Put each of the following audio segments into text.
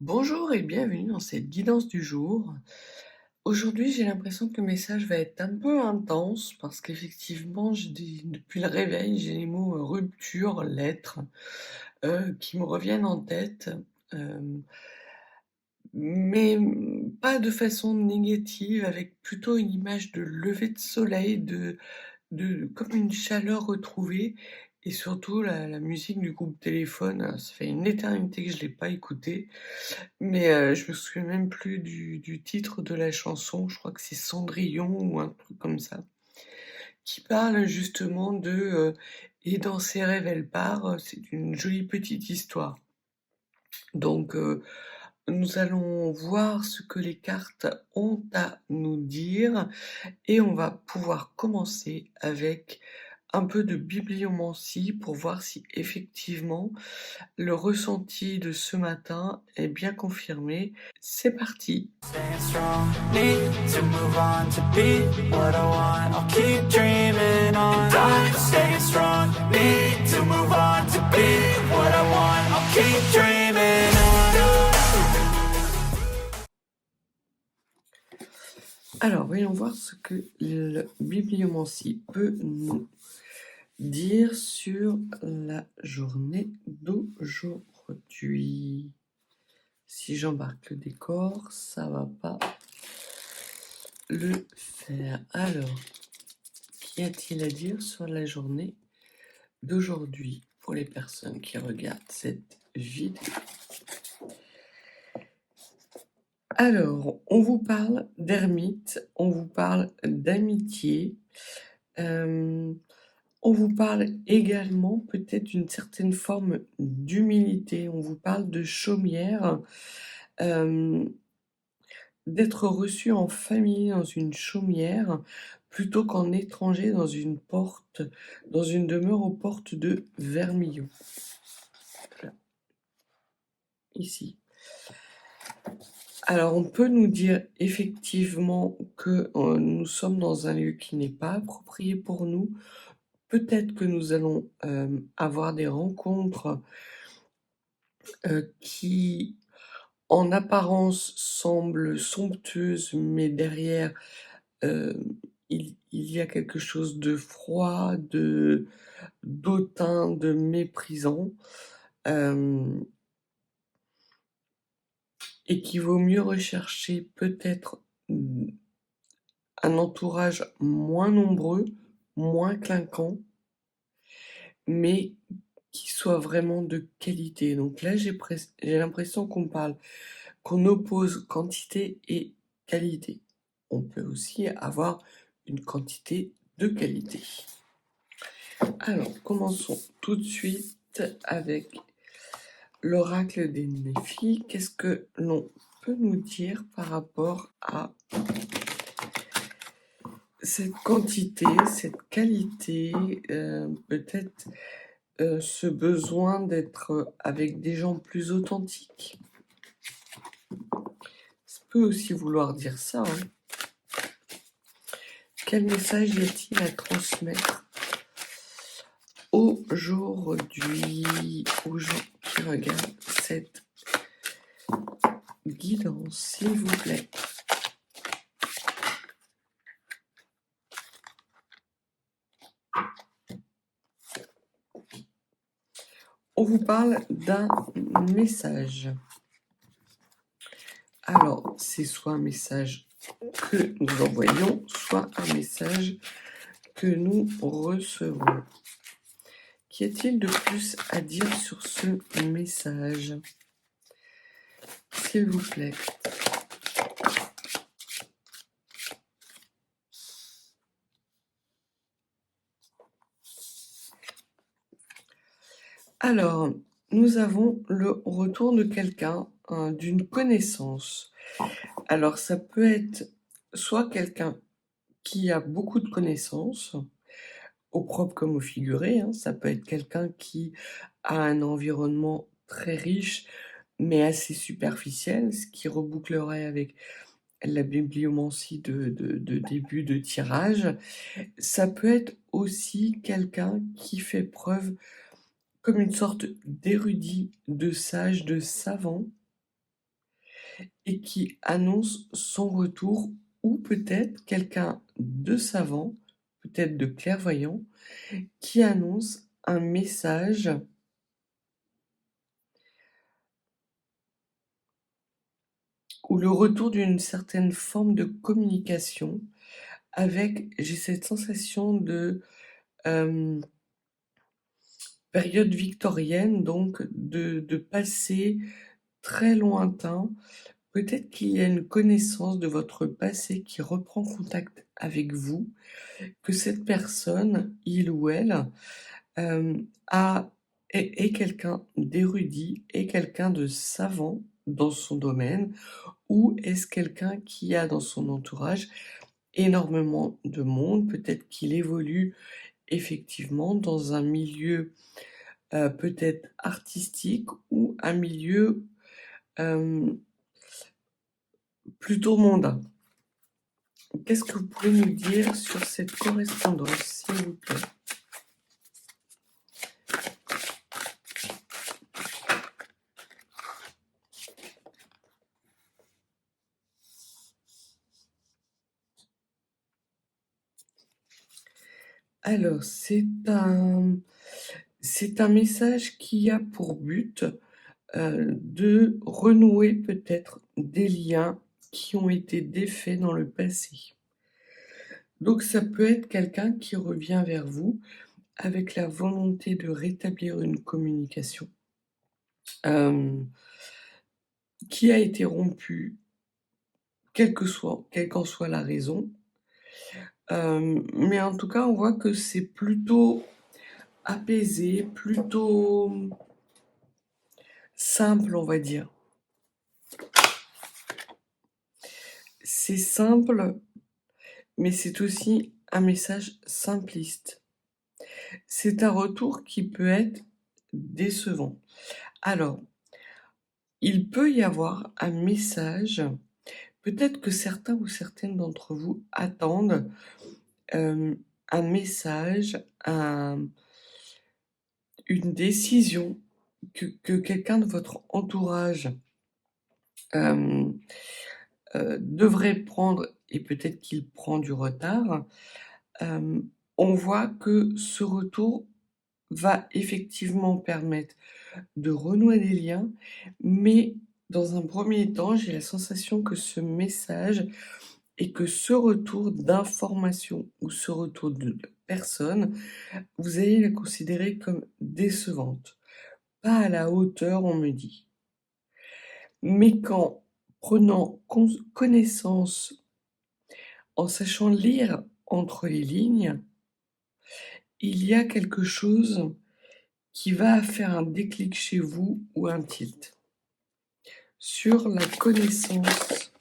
Bonjour et bienvenue dans cette guidance du jour. Aujourd'hui, j'ai l'impression que le message va être un peu intense parce qu'effectivement, depuis le réveil, j'ai les mots rupture, lettre qui me reviennent en tête, euh, mais pas de façon négative, avec plutôt une image de lever de soleil, comme une chaleur retrouvée, et surtout la musique du groupe Téléphone. Ça fait une éternité que je l'ai pas écoutée. Mais je me souviens même plus du titre de la chanson, je crois que c'est Cendrillon ou un truc comme ça, qui parle justement «Et dans ses rêves elle part», c'est une jolie petite histoire. Donc nous allons voir ce que les cartes ont à nous dire et on va pouvoir commencer avec un peu de bibliomancie pour voir si effectivement le ressenti de ce matin est bien confirmé. C'est parti. Staying strong, need to move on to be what I want. I'll keep dreaming on. And I'm staying strong, need to move on to be what I want. I'll keep dreaming on. Alors, voyons voir ce que le bibliomancie peut nous dire sur la journée d'aujourd'hui. Si j'embarque le décor, ça va pas le faire. Alors, qu'y a-t-il à dire sur la journée d'aujourd'hui pour les personnes qui regardent cette vidéo? Alors, on vous parle d'ermite, on vous parle d'amitié, on vous parle également peut-être d'une certaine forme d'humilité, on vous parle de chaumière, hem, d'être reçu en famille dans une chaumière plutôt qu'en étranger dans une demeure aux portes de Vermillon. Voilà, ici. Alors, on peut nous dire effectivement que nous sommes dans un lieu qui n'est pas approprié pour nous. Peut-être que nous allons avoir des rencontres qui, en apparence, semblent somptueuses, mais derrière, euh, il y a quelque chose de froid, d'hautain, de méprisant, euh, et qu'il vaut mieux rechercher peut-être un entourage moins nombreux, moins clinquant, mais qui soit vraiment de qualité. Donc là, j'ai l'impression qu'on oppose quantité et qualité. On peut aussi avoir une quantité de qualité. Alors, commençons tout de suite avec l'oracle des Néphi. Qu'est-ce que l'on peut nous dire par rapport à cette quantité, cette qualité, peut-être ce besoin d'être avec des gens plus authentiques? Ça peut aussi vouloir dire ça, hein. Quel message y a-t-il à transmettre aujourd'hui aux gens qui regardent cette guidance, s'il vous plaît? On vous parle d'un message. Alors, c'est soit un message que nous envoyons, soit un message que nous recevons. Qu'y a-t-il de plus à dire sur ce message, s'il vous plaît? Alors, nous avons le retour de quelqu'un, d'une connaissance. Alors, ça peut être soit quelqu'un qui a beaucoup de connaissances, au propre comme au figuré, hein. Ça peut être quelqu'un qui a un environnement très riche, mais assez superficiel, ce qui rebouclerait avec la bibliomancie de début de tirage. Ça peut être aussi quelqu'un qui fait preuve comme une sorte d'érudit, de sage, de savant, et qui annonce son retour ou peut-être quelqu'un de savant, peut-être de clairvoyant, qui annonce un message ou le retour d'une certaine forme de communication avec, j'ai cette sensation de, hem, période victorienne, donc de passé très lointain. Peut-être qu'il y a une connaissance de votre passé qui reprend contact avec vous, que cette personne, il ou elle, a est quelqu'un d'érudit, est quelqu'un de savant dans son domaine, ou est-ce quelqu'un qui a dans son entourage énormément de monde? Peut-être qu'il évolue effectivement dans un milieu, peut-être artistique ou un milieu, hem, plutôt mondain. Qu'est-ce que vous pouvez nous dire sur cette correspondance, s'il vous plaît? Alors, c'est un message qui a pour but, de renouer peut-être des liens qui ont été défaits dans le passé. Donc ça peut être quelqu'un qui revient vers vous avec la volonté de rétablir une communication, hem, qui a été rompue, quelle qu'en soit la raison. Mais en tout cas, on voit que c'est plutôt apaisé, plutôt simple, on va dire. C'est simple, mais c'est aussi un message simpliste. C'est un retour qui peut être décevant. Alors, il peut y avoir un message, peut-être que certains ou certaines d'entre vous attendent, un message, une décision que quelqu'un de votre entourage, hem, devrait prendre et peut-être qu'il prend du retard. Hem, on voit que ce retour va effectivement permettre de renouer des liens, mais dans un premier temps, j'ai la sensation que ce message et que ce retour d'information ou ce retour de personne, vous allez la considérer comme décevante, pas à la hauteur, on me dit. Mais qu'en prenant connaissance, en sachant lire entre les lignes, il y a quelque chose qui va faire un déclic chez vous ou un tilt. Sur la connaissance,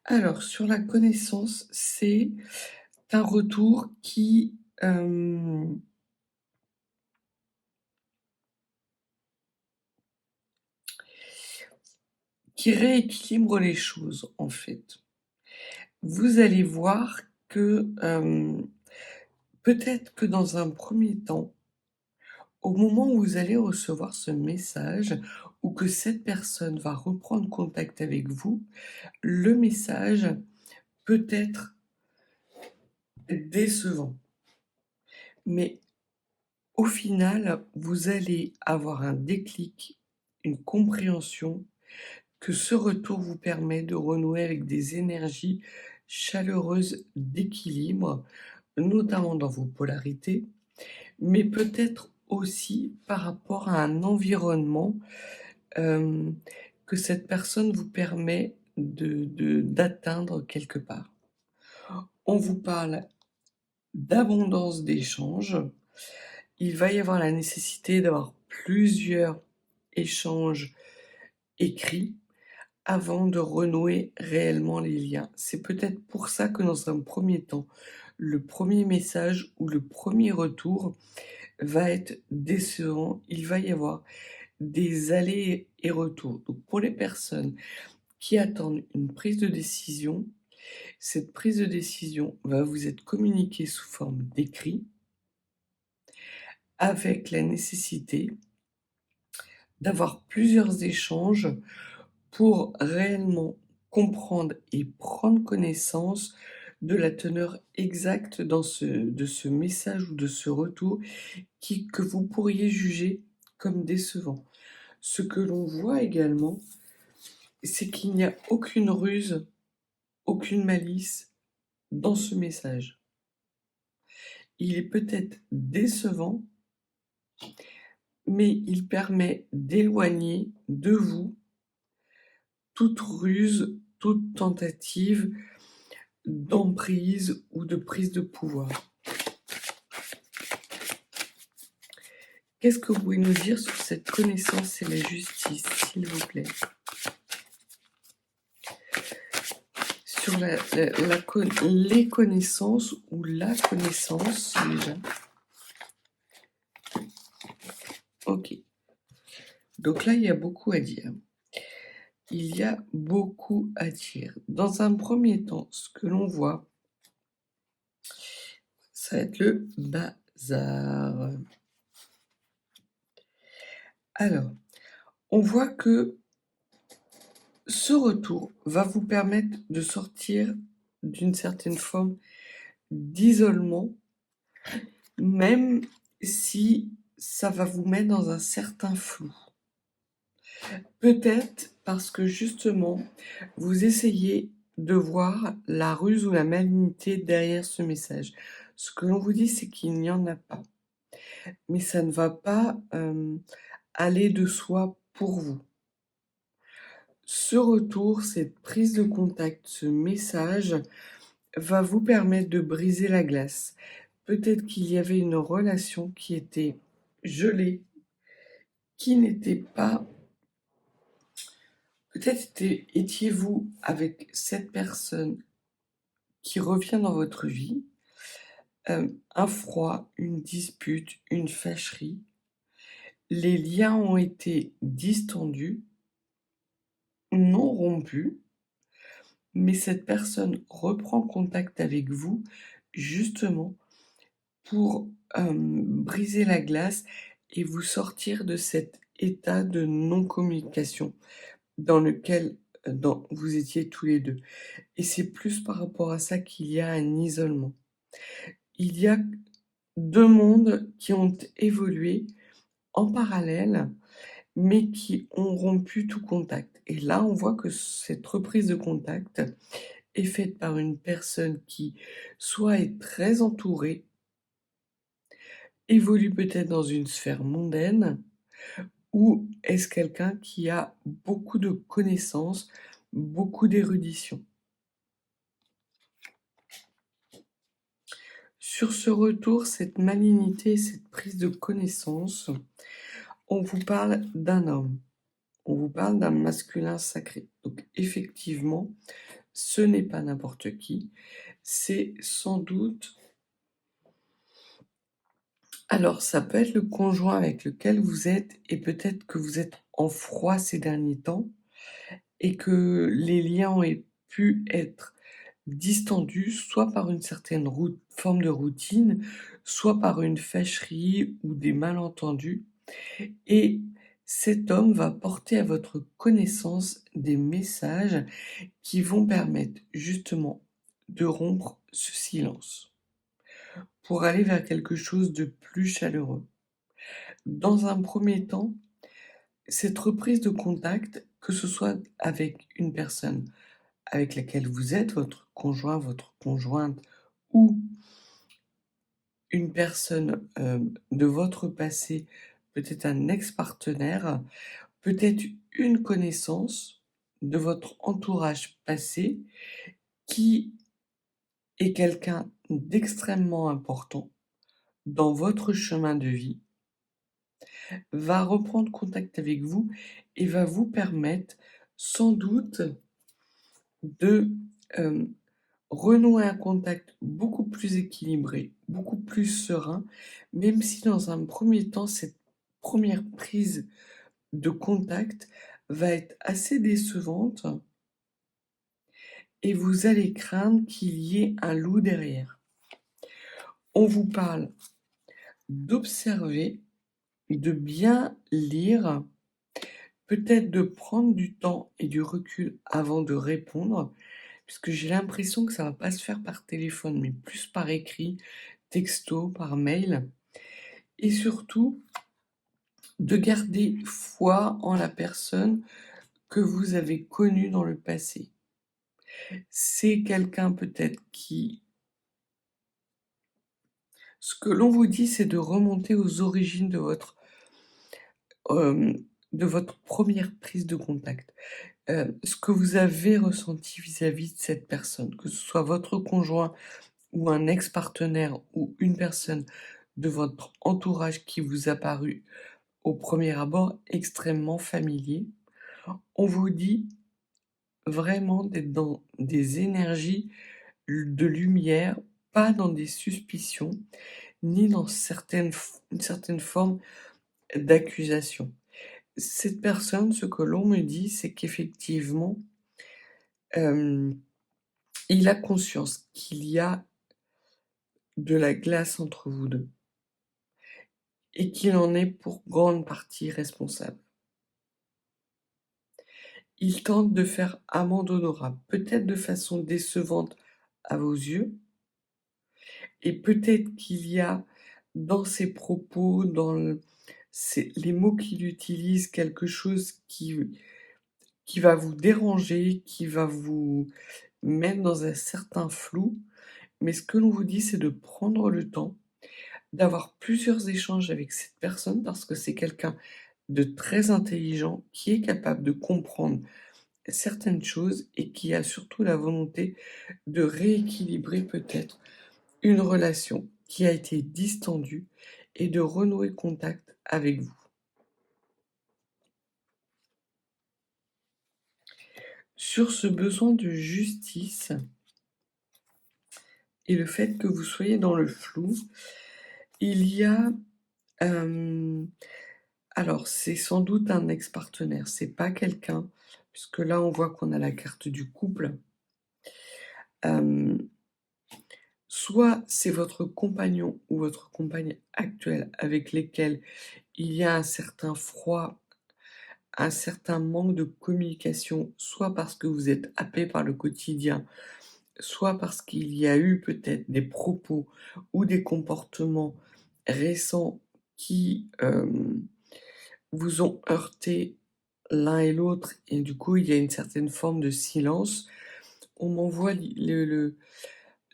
alors sur la connaissance, c'est un retour qui rééquilibre les choses, en fait. Vous allez voir que, peut-être que dans un premier temps, au moment où vous allez recevoir ce message ou que cette personne va reprendre contact avec vous, le message peut être décevant. Mais au final, vous allez avoir un déclic, une compréhension que ce retour vous permet de renouer avec des énergies chaleureuses d'équilibre, notamment dans vos polarités, mais peut-être aussi par rapport à un environnement, hem, que cette personne vous permet d'atteindre quelque part. On vous parle d'abondance d'échanges. Il va y avoir la nécessité d'avoir plusieurs échanges écrits avant de renouer réellement les liens. C'est peut-être pour ça que dans un premier temps, le premier message ou le premier retour va être décevant. Il va y avoir des allers et retours. Donc pour les personnes qui attendent une prise de décision, cette prise de décision va vous être communiquée sous forme d'écrit. avec la nécessité d'avoir plusieurs échanges pour réellement comprendre et prendre connaissance de la teneur exacte de ce message ou de ce retour que vous pourriez juger comme décevant. Ce que l'on voit également, c'est qu'il n'y a aucune ruse, aucune malice dans ce message. Il est peut-être décevant, mais il permet d'éloigner de vous toute ruse, toute tentative d'emprise ou de prise de pouvoir. Qu'est-ce que vous pouvez nous dire sur cette connaissance et la justice, s'il vous plaît? Sur les connaissances ou la connaissance, déjà. Ok. Donc là, il y a beaucoup à dire. Il y a beaucoup à dire. Dans un premier temps, ce que l'on voit, ça va être le bazar. Alors, on voit que ce retour va vous permettre de sortir d'une certaine forme d'isolement, même si ça va vous mettre dans un certain flou. Peut-être parce que justement, vous essayez de voir la ruse ou la malignité derrière ce message. Ce que l'on vous dit, c'est qu'il n'y en a pas. Mais ça ne va pas aller de soi pour vous. Ce retour, cette prise de contact, ce message va vous permettre de briser la glace. Peut-être qu'il y avait une relation qui était gelée, qui n'était pas... Peut-être étiez-vous avec cette personne qui revient dans votre vie, un froid, une dispute, une fâcherie. Les liens ont été distendus, non rompus, mais cette personne reprend contact avec vous justement pour briser la glace et vous sortir de cet état de non-communication dans lequel vous étiez tous les deux. Et c'est plus par rapport à ça qu'il y a un isolement. Il y a deux mondes qui ont évolué en parallèle, mais qui ont rompu tout contact. Et là, on voit que cette reprise de contact est faite par une personne qui soit est très entourée, évolue peut-être dans une sphère mondaine, ou est-ce quelqu'un qui a beaucoup de connaissances, beaucoup d'érudition. Sur ce retour, cette malignité, cette prise de connaissance, on vous parle d'un homme, on vous parle d'un masculin sacré. Donc effectivement, ce n'est pas n'importe qui, c'est sans doute... Alors, ça peut être le conjoint avec lequel vous êtes, et peut-être que vous êtes en froid ces derniers temps, et que les liens ont pu être distendus, soit par une certaine forme de routine, soit par une fâcherie ou des malentendus. Et cet homme va porter à votre connaissance des messages qui vont permettre justement de rompre ce silence pour aller vers quelque chose de plus chaleureux. Dans un premier temps, cette reprise de contact, que ce soit avec une personne avec laquelle vous êtes, votre conjoint, votre conjointe, ou une personne de votre passé, peut-être un ex-partenaire, peut-être une connaissance de votre entourage passé qui est quelqu'un d'extrêmement important dans votre chemin de vie, va reprendre contact avec vous et va vous permettre sans doute de renouer un contact beaucoup plus équilibré, beaucoup plus serein, même si dans un premier temps, cette première prise de contact va être assez décevante et vous allez craindre qu'il y ait un loup derrière. On vous parle d'observer, de bien lire, peut-être de prendre du temps et du recul avant de répondre, puisque j'ai l'impression que ça va pas se faire par téléphone, mais plus par écrit, texto, par mail et surtout de garder foi en la personne que vous avez connue dans le passé. C'est quelqu'un peut-être qui ce que l'on vous dit, c'est de remonter aux origines hem, de votre première prise de contact. Ce que vous avez ressenti vis-à-vis de cette personne, que ce soit votre conjoint ou un ex-partenaire ou une personne de votre entourage qui vous a paru au premier abord extrêmement familier. On vous dit vraiment d'être dans des énergies de lumière, pas dans des suspicions, ni dans une certaine forme d'accusation. Cette personne, ce que l'on me dit, c'est qu'effectivement, hem, il a conscience qu'il y a de la glace entre vous 2 et qu'il en est pour grande partie responsable. Il tente de faire amende honorable, peut-être de façon décevante à vos yeux et peut-être qu'il y a dans ses propos, dans les mots qu'il utilise, quelque chose qui va vous déranger, qui va vous mettre dans un certain flou. Mais ce que l'on vous dit, c'est de prendre le temps, d'avoir plusieurs échanges avec cette personne parce que c'est quelqu'un de très intelligent qui est capable de comprendre certaines choses et qui a surtout la volonté de rééquilibrer peut-être une relation qui a été distendue et de renouer contact avec vous. Sur ce besoin de justice et le fait que vous soyez dans le flou, il y a, hem, alors c'est sans doute un ex-partenaire, c'est pas quelqu'un puisque là on voit qu'on a la carte du couple. Hem, Soit c'est votre compagnon ou votre compagne actuelle avec lesquels il y a un certain froid, un certain manque de communication, soit parce que vous êtes happé par le quotidien, soit parce qu'il y a eu peut-être des propos ou des comportements récents qui, vous ont heurté l'un et l'autre et du coup, il y a une certaine forme de silence. On m'envoie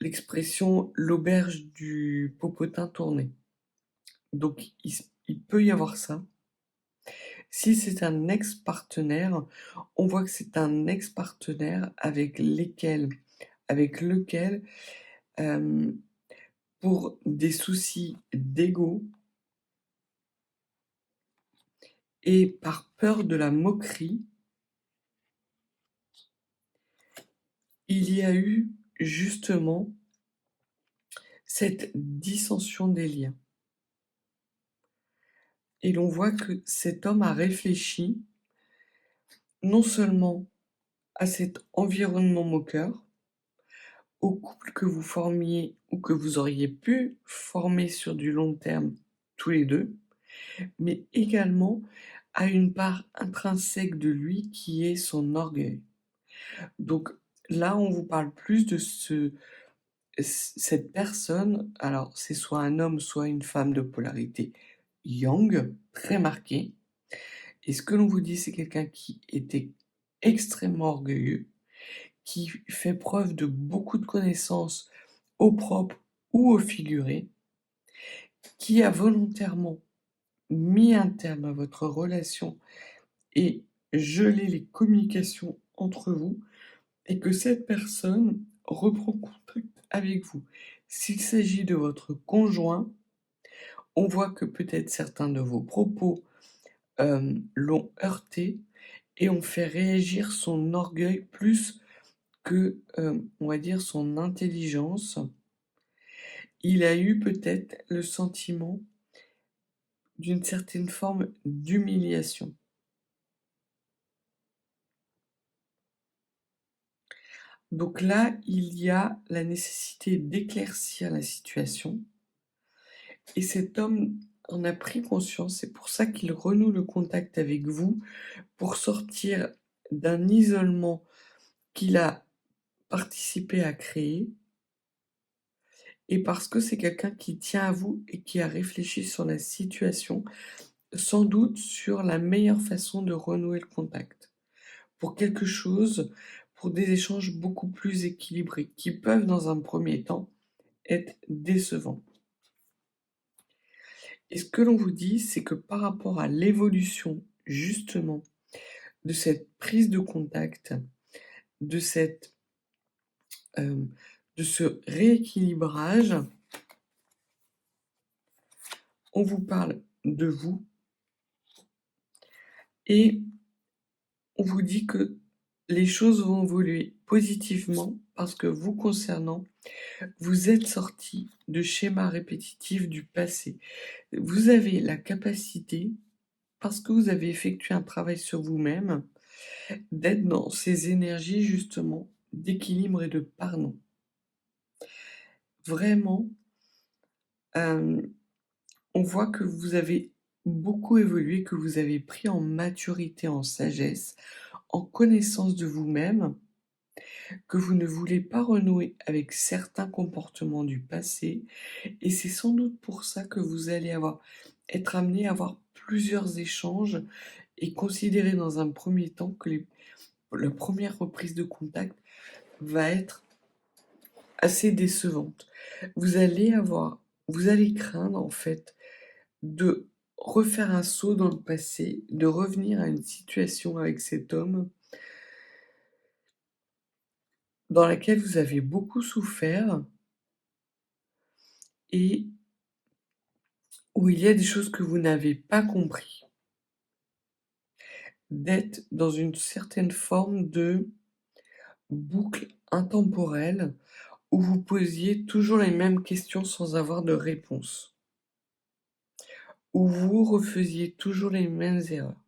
l'expression «l'auberge du popotin tourné». Donc il peut y avoir ça. Si c'est un ex-partenaire, on voit que c'est un ex-partenaire avec lequel, hem, pour des soucis d'ego et par peur de la moquerie, il y a eu justement cette dissension des liens et l'on voit que cet homme a réfléchi non seulement à cet environnement moqueur, au couple que vous formiez ou que vous auriez pu former sur du long terme tous les 2, mais également à une part intrinsèque de lui qui est son orgueil. Donc là, on vous parle plus de cette personne, alors c'est soit un homme, soit une femme de polarité yang, très marquée. Et ce que l'on vous dit, c'est quelqu'un qui était extrêmement orgueilleux, qui fait preuve de beaucoup de connaissances au propre ou au figuré, qui a volontairement mis un terme à votre relation et gelé les communications entre vous et que cette personne reprend contact avec vous. S'il s'agit de votre conjoint, on voit que peut-être certains de vos propos, l'ont heurté et ont fait réagir son orgueil plus que, on va dire son intelligence. Il a eu peut-être le sentiment d'une certaine forme d'humiliation. Donc là, il y a la nécessité d'éclaircir la situation et cet homme en a pris conscience. C'est pour ça qu'il renoue le contact avec vous, pour sortir d'un isolement qu'il a participé à créer et parce que c'est quelqu'un qui tient à vous et qui a réfléchi sur la situation, sans doute sur la meilleure façon de renouer le contact. Pour quelque chose, pour des échanges beaucoup plus équilibrés, qui peuvent dans un premier temps être décevants. Et ce que l'on vous dit, c'est que par rapport à l'évolution justement de cette prise de contact, de cette, hem, de ce rééquilibrage, on vous parle de vous et on vous dit que les choses vont évoluer positivement parce que vous concernant, vous êtes sortis de schémas répétitifs du passé. Vous avez la capacité, parce que vous avez effectué un travail sur vous-même, d'être dans ces énergies justement d'équilibre et de pardon. Vraiment, hem, on voit que vous avez beaucoup évolué, que vous avez pris en maturité, en sagesse, en connaissance de vous-même, que vous ne voulez pas renouer avec certains comportements du passé et c'est sans doute pour ça que vous allez être amené à avoir plusieurs échanges et considérer dans un premier temps que la première reprise de contact va être assez décevante. Vous allez craindre en fait de refaire un saut dans le passé, de revenir à une situation avec cet homme dans laquelle vous avez beaucoup souffert et où il y a des choses que vous n'avez pas compris. D'être dans une certaine forme de boucle intemporelle où vous posiez toujours les mêmes questions sans avoir de réponse, où vous refaisiez toujours les mêmes erreurs.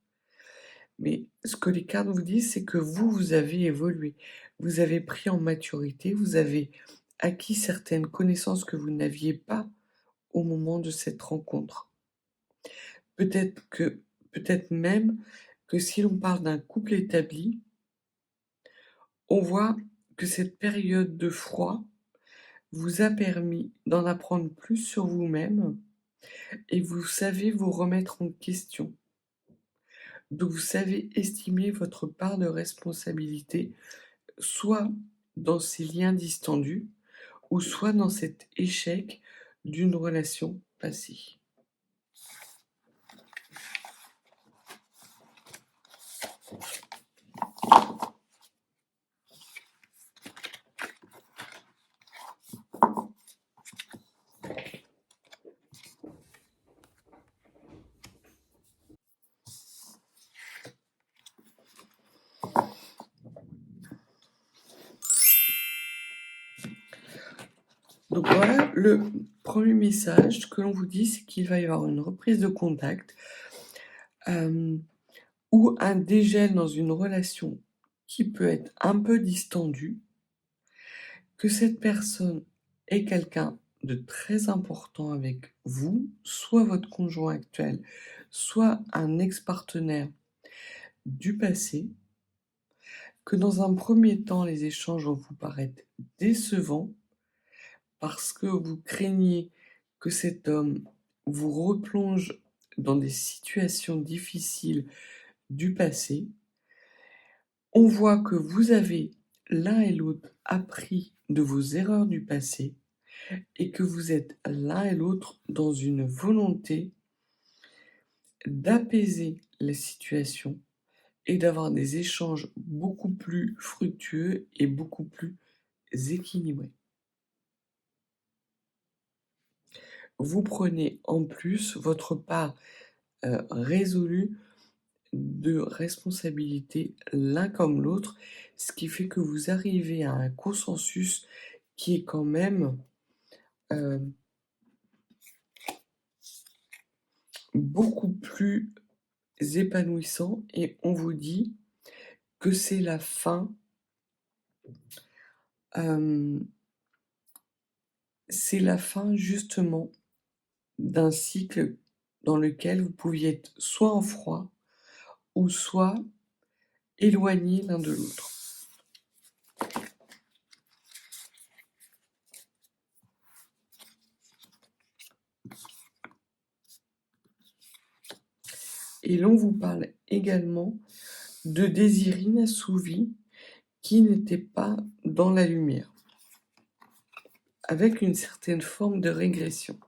Mais ce que les cartes vous disent, c'est que vous avez évolué. Vous avez pris en maturité, vous avez acquis certaines connaissances que vous n'aviez pas au moment de cette rencontre. Peut-être que peut-être même que si l'on parle d'un couple établi, on voit que cette période de froid vous a permis d'en apprendre plus sur vous-même et vous savez vous remettre en question. Donc vous savez estimer votre part de responsabilité, soit dans ces liens distendus ou soit dans cet échec d'une relation passée. Donc voilà, le premier message que l'on vous dit, c'est qu'il va y avoir une reprise de contact, ou un dégel dans une relation qui peut être un peu distendue, que cette personne est quelqu'un de très important avec vous, soit votre conjoint actuel, soit un ex-partenaire du passé, que dans un premier temps, les échanges vont vous paraître décevants parce que vous craignez que cet homme vous replonge dans des situations difficiles du passé. On voit que vous avez l'un et l'autre appris de vos erreurs du passé et que vous êtes l'un et l'autre dans une volonté d'apaiser la situation et d'avoir des échanges beaucoup plus fructueux et beaucoup plus équilibrés. Vous prenez en plus votre part résolue de responsabilité l'un comme l'autre, ce qui fait que vous arrivez à un consensus qui est quand même euh, beaucoup plus épanouissant et on vous dit que c'est la fin justement d'un cycle dans lequel vous pouviez être soit en froid ou soit éloignés l'un de l'autre. Et l'on vous parle également de désirs inassouvis qui n'étaient pas dans la lumière, avec une certaine forme de régression.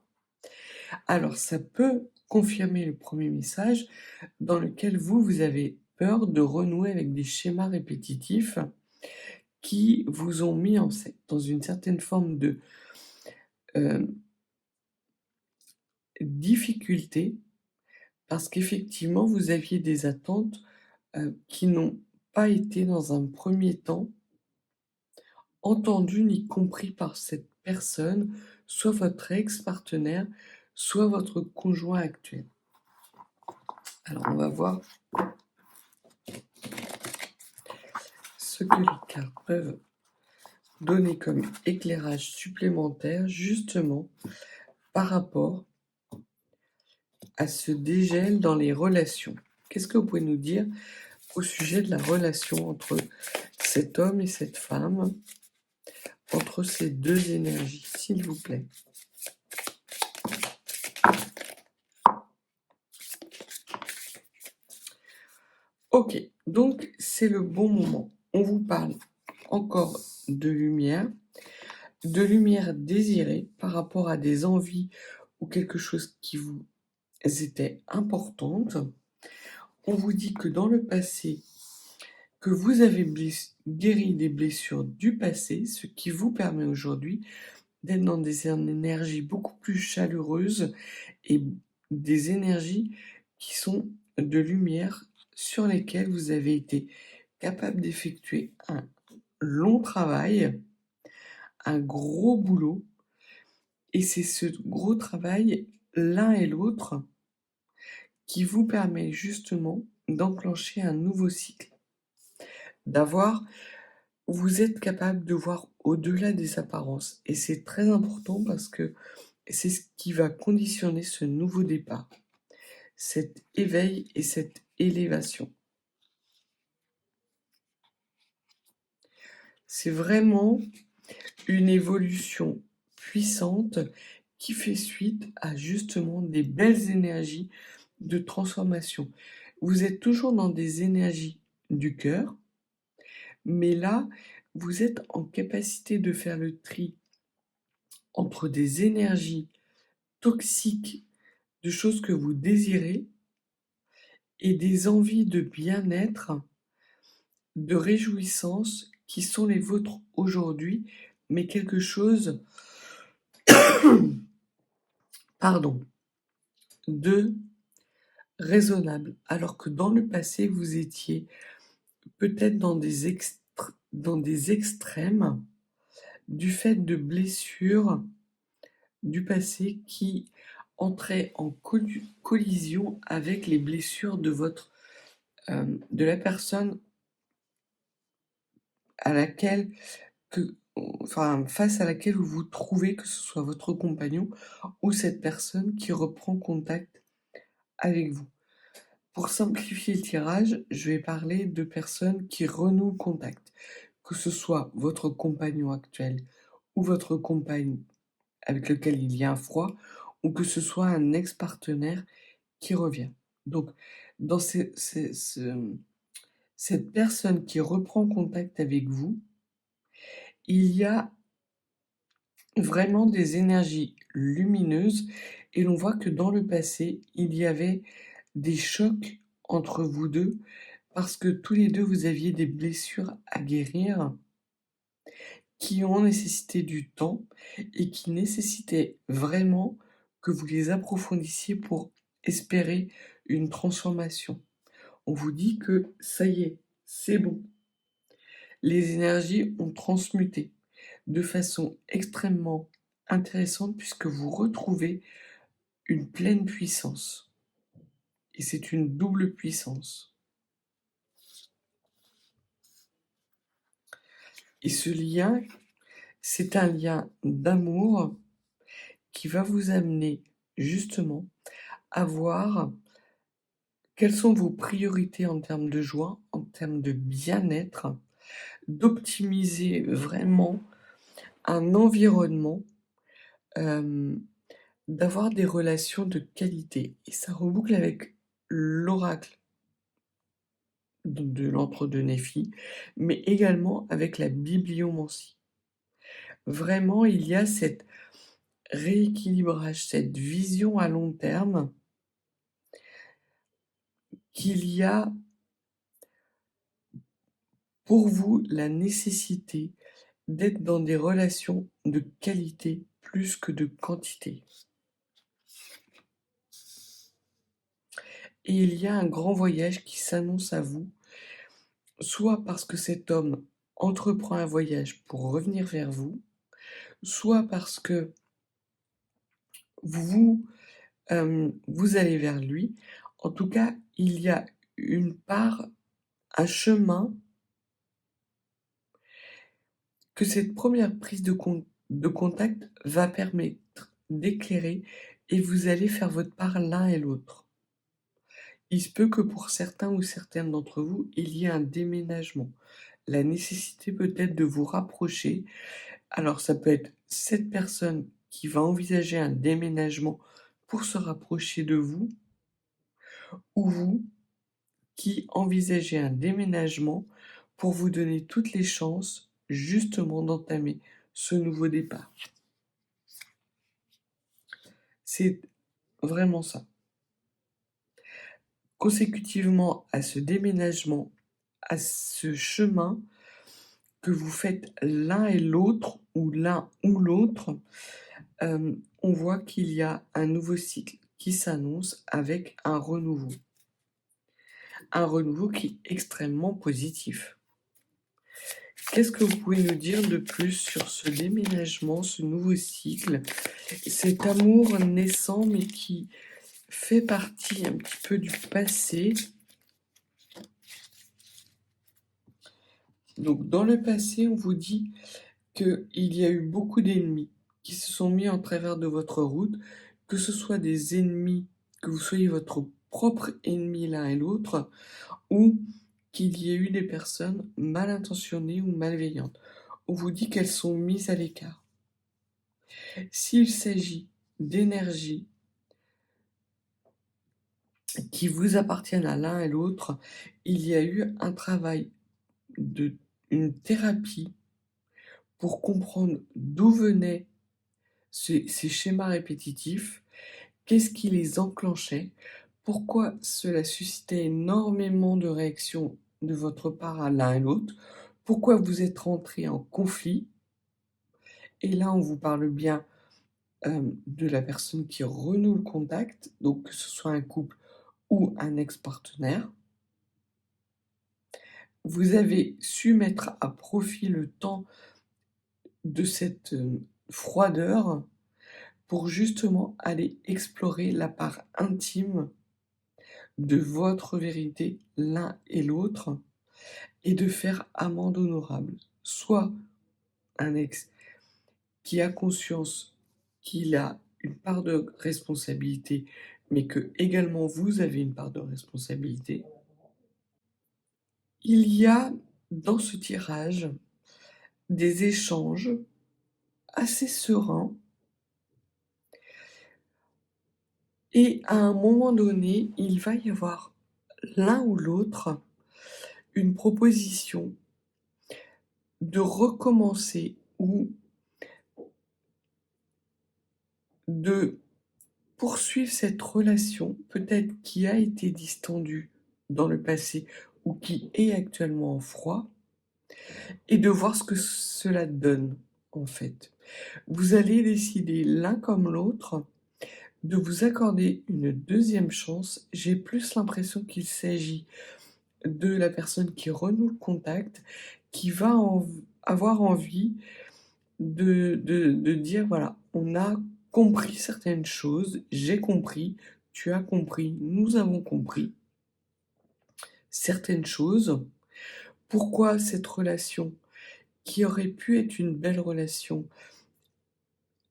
Alors, ça peut confirmer le premier message dans lequel vous avez peur de renouer avec des schémas répétitifs qui vous ont mis dans une certaine forme de difficulté, parce qu'effectivement, vous aviez des attentes qui n'ont pas été dans un premier temps entendues ni compris par cette personne, soit votre ex-partenaire, soit votre conjoint actuel. Alors, on va voir ce que les cartes peuvent donner comme éclairage supplémentaire, justement, par rapport à ce dégel dans les relations. Qu'est-ce que vous pouvez nous dire au sujet de la relation entre cet homme et cette femme, entre ces deux énergies, s'il vous plaît? Ok, donc c'est le bon moment. On vous parle encore de lumière désirée par rapport à des envies ou quelque chose qui vous était importante. On vous dit que dans le passé, que vous avez guéri des blessures du passé, ce qui vous permet aujourd'hui d'être dans des énergies beaucoup plus chaleureuses et des énergies qui sont de lumière sur lesquelles vous avez été capable d'effectuer un long travail, un gros boulot, et c'est ce gros travail, l'un et l'autre, qui vous permet justement d'enclencher un nouveau cycle, vous êtes capable de voir au-delà des apparences, et c'est très important parce que c'est ce qui va conditionner ce nouveau départ, cet éveil et cette élévation. C'est vraiment une évolution puissante qui fait suite à justement des belles énergies de transformation. Vous êtes toujours dans des énergies du cœur, mais là, vous êtes en capacité de faire le tri entre des énergies toxiques, de choses que vous désirez, et des envies de bien-être, de réjouissance qui sont les vôtres aujourd'hui, mais quelque chose, pardon, de raisonnable. Alors que dans le passé, vous étiez peut-être dans des extrêmes du fait de blessures du passé qui entraient en collision avec les blessures de la personne à laquelle face à laquelle vous vous trouvez, que ce soit votre compagnon ou cette personne qui reprend contact avec vous. Pour simplifier le tirage, je vais parler de personnes qui renouent le contact, que ce soit votre compagnon actuel ou votre compagne avec lequel il y a un froid, ou que ce soit un ex-partenaire qui revient. Donc, dans cette personne qui reprend contact avec vous, il y a vraiment des énergies lumineuses, et l'on voit que dans le passé, il y avait des chocs entre vous deux parce que tous les deux, vous aviez des blessures à guérir qui ont nécessité du temps et qui nécessitaient vraiment que vous les approfondissiez pour espérer une transformation. On vous dit que ça y est, c'est bon. Les énergies ont transmuté de façon extrêmement intéressante puisque vous retrouvez une pleine puissance. Et c'est une double puissance. Et ce lien, c'est un lien d'amour qui va vous amener justement à voir quelles sont vos priorités en termes de joie, en termes de bien-être, d'optimiser vraiment un environnement, hem, d'avoir des relations de qualité et ça reboucle avec l'oracle de l'entre-deux Néphi, mais également avec la bibliomancie. Vraiment, il y a cet rééquilibrage, cette vision à long terme qu'il y a pour vous la nécessité d'être dans des relations de qualité plus que de quantité. Et il y a un grand voyage qui s'annonce à vous, soit parce que cet homme entreprend un voyage pour revenir vers vous, soit parce que vous, vous allez vers lui. En tout cas, il y a une part, un chemin que cette première prise de contact va permettre d'éclairer et vous allez faire votre part l'un et l'autre. Il se peut que pour certains ou certaines d'entre vous, il y ait un déménagement, la nécessité peut-être de vous rapprocher. Alors ça peut être cette personne qui va envisager un déménagement pour se rapprocher de vous, ou vous qui envisagez un déménagement pour vous donner toutes les chances justement d'entamer ce nouveau départ. C'est vraiment ça. Consécutivement à ce déménagement, à ce chemin que vous faites l'un et l'autre, ou l'un ou l'autre, on voit qu'il y a un nouveau cycle qui s'annonce avec un renouveau. Un renouveau qui est extrêmement positif. Qu'est-ce que vous pouvez nous dire de plus sur ce déménagement, ce nouveau cycle, cet amour naissant mais qui fait partie un petit peu du passé? Donc dans le passé, on vous dit qu'il y a eu beaucoup d'ennemis qui se sont mis en travers de votre route, que ce soit des ennemis, que vous soyez votre propre ennemi l'un et l'autre, ou qu'il y ait eu des personnes mal intentionnées ou malveillantes. On vous dit qu'elles sont mises à l'écart. S'il s'agit d'énergie qui vous appartiennent à l'un et l'autre, il y a eu un travail, une thérapie pour comprendre d'où venaient ces schémas répétitifs, qu'est-ce qui les enclenchait, pourquoi cela suscitait énormément de réactions de votre part à l'un et l'autre, pourquoi vous êtes rentrés en conflit. Et là, on vous parle bien de la personne qui renoue le contact, donc que ce soit un couple ou un ex-partenaire. Vous avez su mettre à profit le temps de cette froideur pour justement aller explorer la part intime de votre vérité l'un et l'autre et de faire amende honorable. Soit un ex qui a conscience qu'il a une part de responsabilité, mais que également vous avez une part de responsabilité. Il y a dans ce tirage des échanges assez sereins et à un moment donné, il va y avoir l'un ou l'autre une proposition de recommencer ou de poursuivre cette relation, peut-être qui a été distendue dans le passé ou qui est actuellement en froid, et de voir ce que cela donne, en fait. Vous allez décider l'un comme l'autre de vous accorder une deuxième chance. J'ai plus l'impression qu'il s'agit de la personne qui renoue le contact, qui va avoir envie de dire, voilà, on a compris certaines choses, j'ai compris, tu as compris, nous avons compris certaines choses. Pourquoi cette relation, qui aurait pu être une belle relation,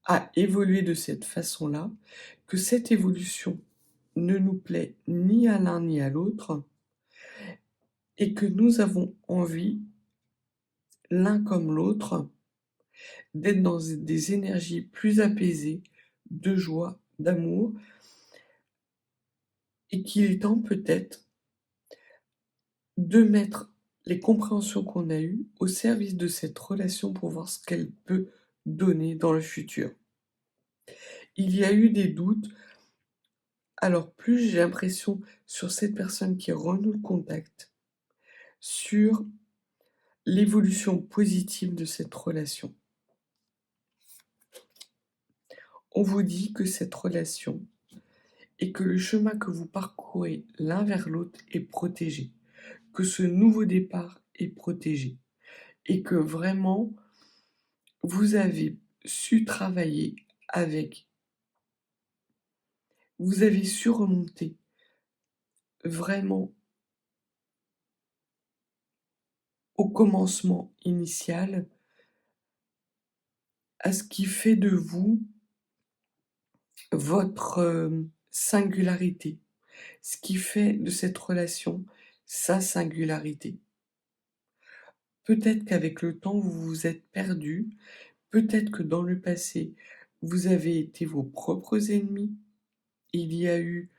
à évoluer de cette façon-là, que cette évolution ne nous plaît ni à l'un ni à l'autre et que nous avons envie, l'un comme l'autre, d'être dans des énergies plus apaisées, de joie, d'amour et qu'il est temps peut-être de mettre les compréhensions qu'on a eues au service de cette relation pour voir ce qu'elle peut donner dans le futur. Il y a eu des doutes, alors plus j'ai l'impression sur cette personne qui renoue le contact, sur l'évolution positive de cette relation. On vous dit que cette relation et que le chemin que vous parcourez l'un vers l'autre est protégé, que ce nouveau départ est protégé et que vraiment vous avez su travailler avec, vous avez su remonter vraiment au commencement initial, à ce qui fait de vous votre singularité, ce qui fait de cette relation sa singularité. Peut-être qu'avec le temps, vous vous êtes perdus, peut-être que dans le passé, vous avez été vos propres ennemis. Il y a eu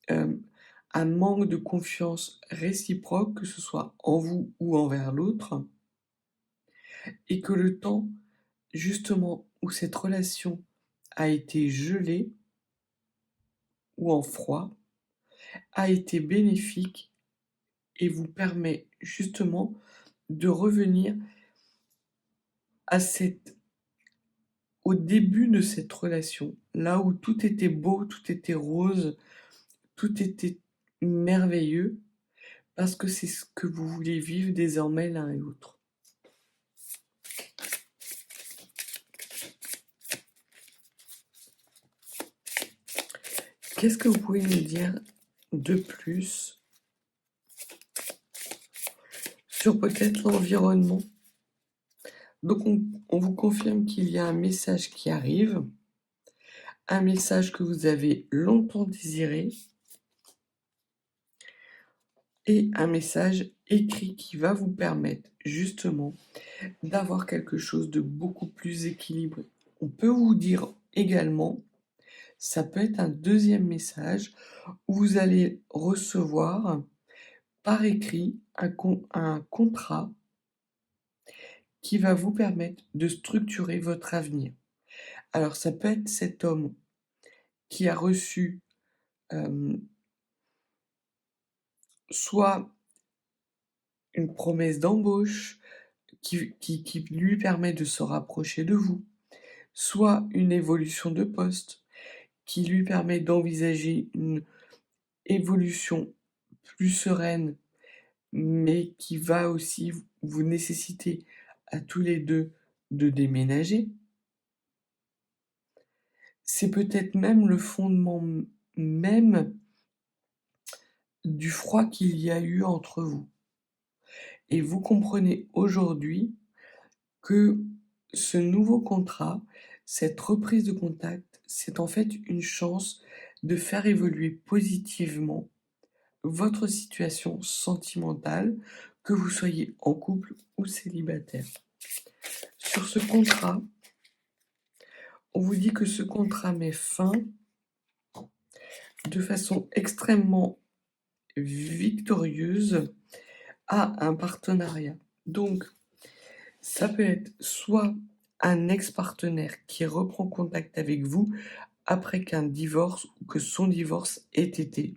un manque de confiance réciproque, que ce soit en vous ou envers l'autre, et que le temps, justement, où cette relation a été gelée ou en froid, a été bénéfique et vous permet justement de revenir à au début de cette relation, là où tout était beau, tout était rose, tout était merveilleux, parce que c'est ce que vous voulez vivre désormais l'un et l'autre. Qu'est-ce que vous pouvez nous dire de plus sur peut-être l'environnement? Donc on vous confirme qu'il y a un message qui arrive, un message que vous avez longtemps désiré et un message écrit qui va vous permettre justement d'avoir quelque chose de beaucoup plus équilibré. On peut vous dire également, ça peut être un deuxième message où vous allez recevoir par écrit un contrat qui va vous permettre de structurer votre avenir. Alors ça peut être cet homme qui a reçu soit une promesse d'embauche qui lui permet de se rapprocher de vous, soit une évolution de poste qui lui permet d'envisager une évolution plus sereine, mais qui va aussi vous nécessiter à tous les deux de déménager. C'est peut-être même le fondement même du froid qu'il y a eu entre vous. Et vous comprenez aujourd'hui que ce nouveau contrat, cette reprise de contact, c'est en fait une chance de faire évoluer positivement votre situation sentimentale, que vous soyez en couple ou célibataire. Sur ce contrat, on vous dit que ce contrat met fin de façon extrêmement victorieuse à un partenariat. Donc, ça peut être soit un ex-partenaire qui reprend contact avec vous après qu'un divorce ou que son divorce ait été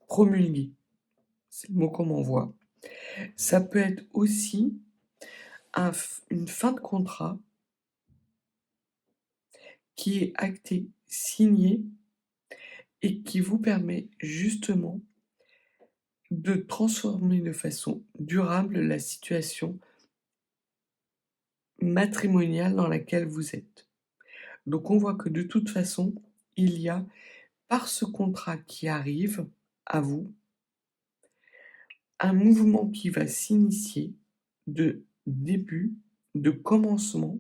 promulgué. C'est le mot qu'on m'envoie. Ça peut être aussi une fin de contrat qui est actée, signée et qui vous permet justement de transformer de façon durable la situation matrimoniale dans laquelle vous êtes. Donc on voit que de toute façon, il y a, par ce contrat qui arrive à vous, un mouvement qui va s'initier de début, de commencement,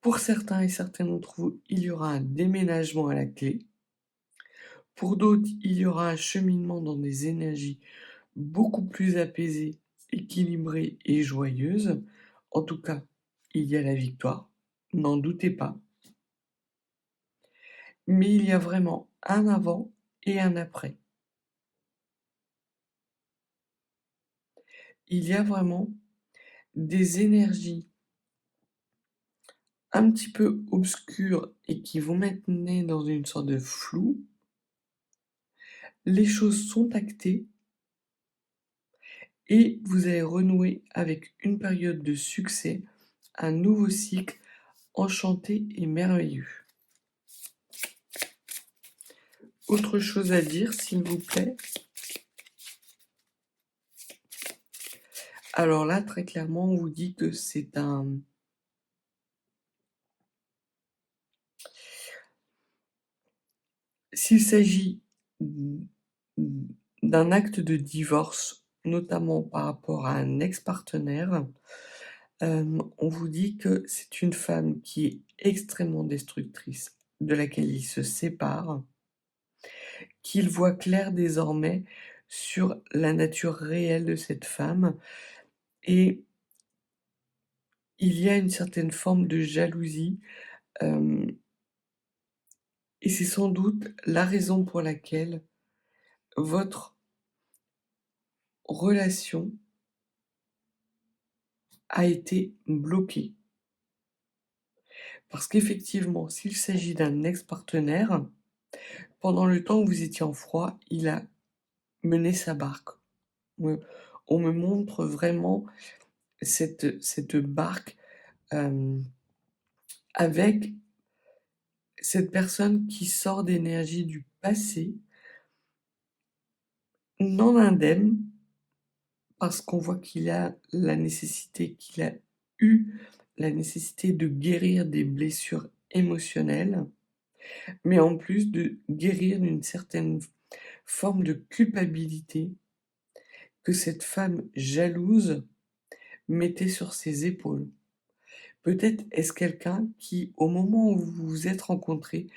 Pour certains et certaines d'entre vous, il y aura un déménagement à la clé. Pour d'autres, il y aura un cheminement dans des énergies beaucoup plus apaisées, équilibrées et joyeuses. En tout cas, il y a la victoire, n'en doutez pas. Mais il y a vraiment un avant et un après. Il y a vraiment des énergies un petit peu obscures et qui vous maintenir dans une sorte de flou. Les choses sont actées et vous allez renouer avec une période de succès, un nouveau cycle enchanté et merveilleux. Autre chose à dire, s'il vous plaît? Alors là, très clairement, on vous dit que c'est s'il s'agit d d'un acte de divorce, notamment par rapport à un ex-partenaire, on vous dit que c'est une femme qui est extrêmement destructrice, de laquelle il se sépare, qu'il voit clair désormais sur la nature réelle de cette femme et il y a une certaine forme de jalousie, hem et c'est sans doute la raison pour laquelle votre relation a été bloquée. Parce qu'effectivement, s'il s'agit d'un ex-partenaire, pendant le temps où vous étiez en froid, il a mené sa barque. Me on me montre vraiment cette barque, hem, avec cette personne qui sort d'énergie du passé, non indemne, parce qu'on voit qu'il a eu la nécessité de guérir des blessures émotionnelles, mais en plus de guérir d'une certaine forme de culpabilité que cette femme jalouse mettait sur ses épaules. Peut-être est-ce quelqu'un qui, au moment où vous vous êtes rencontrés,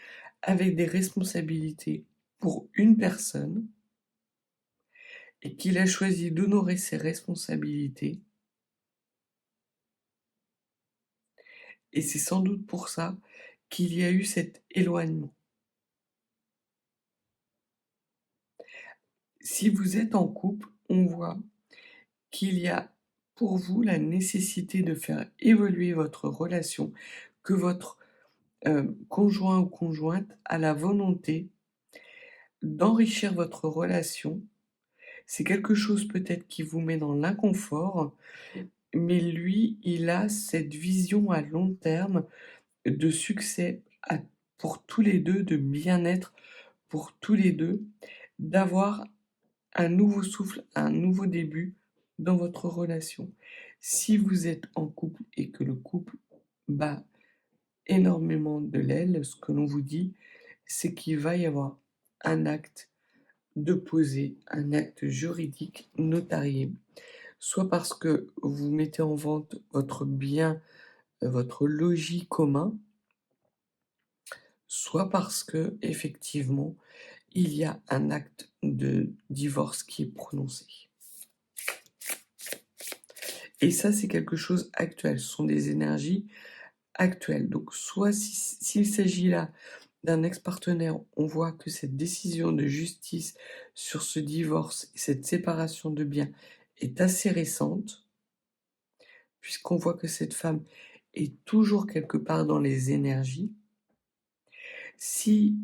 avait des responsabilités pour une personne et qu'il a choisi d'honorer ses responsabilités et c'est sans doute pour ça qu'il y a eu cet éloignement. Si vous êtes en couple, on voit qu'il y a pour vous la nécessité de faire évoluer votre relation, que votre, conjoint ou conjointe a la volonté d'enrichir votre relation. C'est quelque chose peut-être qui vous met dans l'inconfort, mais lui, il a cette vision à long terme de succès pour tous les 2, de bien-être pour tous les 2, d'avoir un nouveau souffle, un nouveau début dans votre relation. Si vous êtes en couple et que le couple bat énormément de l'aile, ce que l'on vous dit, c'est qu'il va y avoir un acte de poser, un acte juridique notarié, soit parce que vous mettez en vente votre bien, votre logis commun, soit parce que effectivement il y a un acte de divorce qui est prononcé. Et ça, c'est quelque chose actuel, ce sont des énergies actuelles. Donc soit s'il s'agit là d'un ex-partenaire, on voit que cette décision de justice sur ce divorce et cette séparation de biens est assez récente, puisqu'on voit que cette femme est toujours quelque part dans les énergies. Si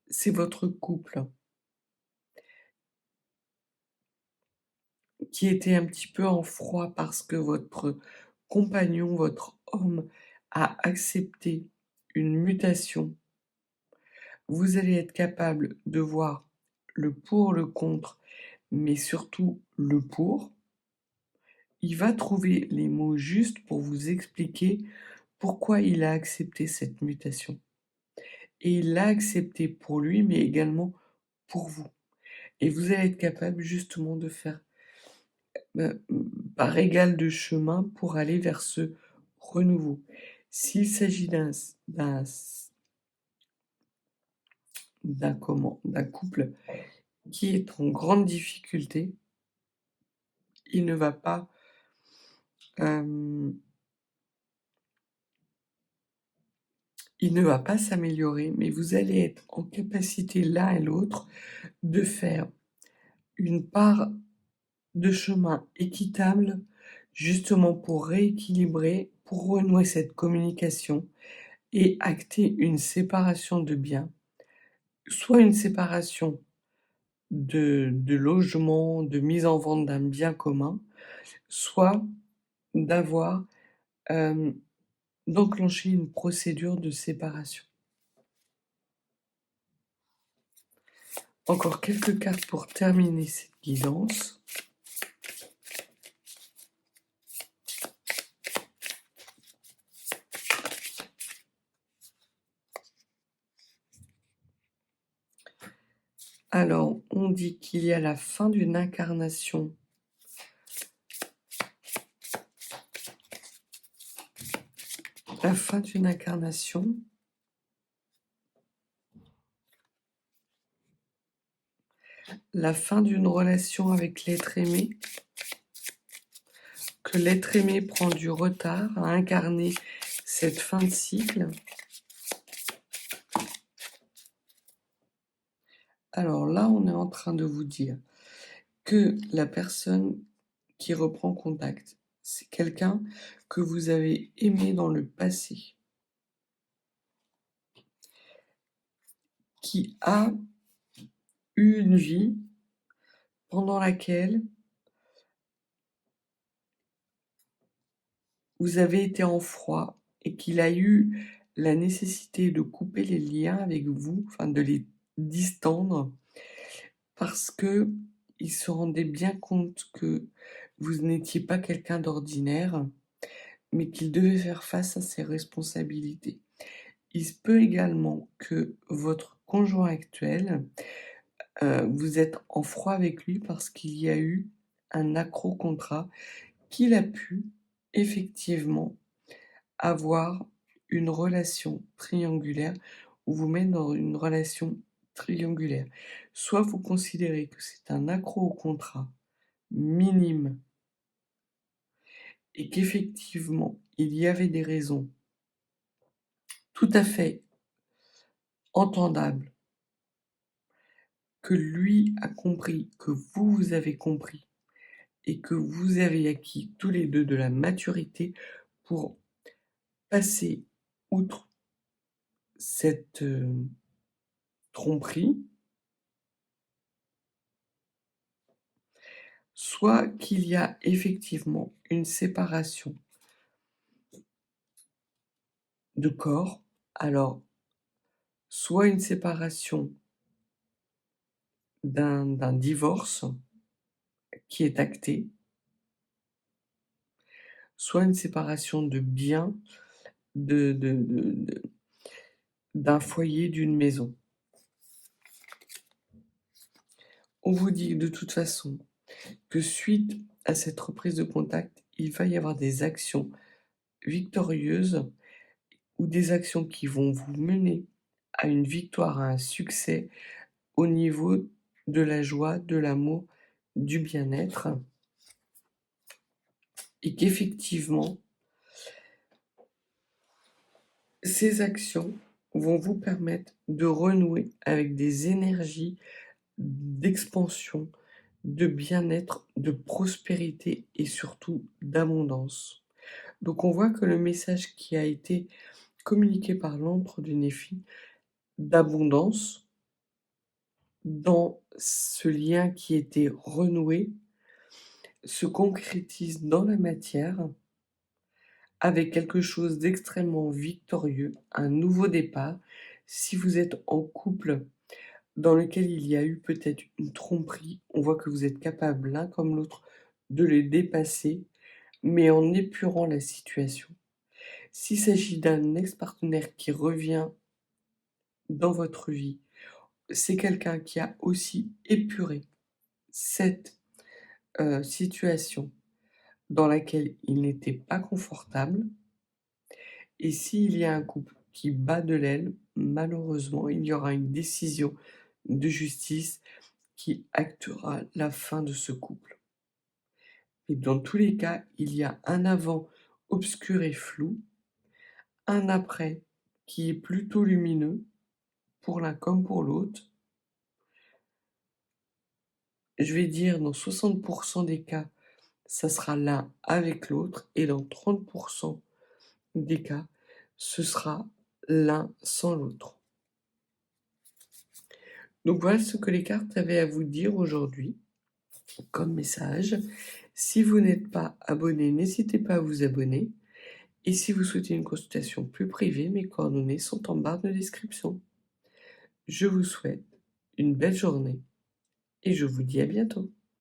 c'est votre couple qui était un petit peu en froid parce que votre compagnon, votre homme a accepté une mutation, vous allez être capable de voir le pour, le contre, mais surtout le pour. Il va trouver les mots justes pour vous expliquer pourquoi il a accepté cette mutation. Et il l'a accepté pour lui, mais également pour vous. Et vous allez être capable justement de faire par égal de chemin pour aller vers ce renouveau. S'il s'agit d'un couple qui est en grande difficulté, il ne va pas, hem, il ne va pas s'améliorer, mais vous allez être en capacité l'un et l'autre de faire une part de chemin équitable, justement pour rééquilibrer, pour renouer cette communication et acter une séparation de biens. Soit une séparation de logement, de mise en vente d'un bien commun, soit d'avoir, hem, d'enclencher une procédure de séparation. Encore quelques cartes pour terminer cette guidance. Alors, on dit qu'il y a la fin d'une incarnation. La fin d'une incarnation. La fin d'une relation avec l'être aimé. Que l'être aimé prend du retard à incarner cette fin de cycle. Alors là, on est en train de vous dire que la personne qui reprend contact, c'est quelqu'un que vous avez aimé dans le passé, qui a eu une vie pendant laquelle vous avez été en froid et qu'il a eu la nécessité de couper les liens avec vous, enfin de les distendre, parce qu'il se rendait bien compte que vous n'étiez pas quelqu'un d'ordinaire, mais qu'il devait faire face à ses responsabilités. Il se peut également que votre conjoint actuel, vous êtes en froid avec lui parce qu'il y a eu un accro-contrat, qu'il a pu effectivement avoir une relation triangulaire ou vous mettre dans une relation triangulaire. Soit vous considérez que c'est un accro au contrat minime et qu'effectivement il y avait des raisons tout à fait entendables, que lui a compris, que vous avez compris et que vous avez acquis tous les 2 de la maturité pour passer outre cette, tromperie. Soit qu'il y a effectivement une séparation de corps, alors soit une séparation d'un divorce qui est acté, soit une séparation de biens, de d'un foyer, d'une maison. On vous dit de toute façon que suite à cette reprise de contact, il va y avoir des actions victorieuses ou des actions qui vont vous mener à une victoire, à un succès au niveau de la joie, de l'amour, du bien-être et qu'effectivement, ces actions vont vous permettre de renouer avec des énergies d'expansion, de bien-être, de prospérité et surtout d'abondance. Donc on voit que le message qui a été communiqué par l'antre du Néphi d'abondance dans ce lien qui était renoué se concrétise dans la matière avec quelque chose d'extrêmement victorieux, un nouveau départ. Si vous êtes en couple dans lequel il y a eu peut-être une tromperie, on voit que vous êtes capable l'un comme l'autre de le dépasser, mais en épurant la situation. S'il s'agit d'un ex-partenaire qui revient dans votre vie, c'est quelqu'un qui a aussi épuré cette, situation dans laquelle il n'était pas confortable Et s'il y a un couple qui bat de l'aile, malheureusement, il y aura une décision de justice qui actera la fin de ce couple. Et dans tous les cas, il y a un avant obscur et flou, un après qui est plutôt lumineux, pour l'un comme pour l'autre. Je vais dire dans 60 des cas, ça sera l'un avec l'autre et dans 30 des cas, ce sera l'un sans l'autre. Donc voilà ce que les cartes avaient à vous dire aujourd'hui comme message. Si vous n'êtes pas abonné, n'hésitez pas à vous abonner. Et si vous souhaitez une consultation plus privée, mes coordonnées sont en barre de description. Je vous souhaite une belle journée et je vous dis à bientôt.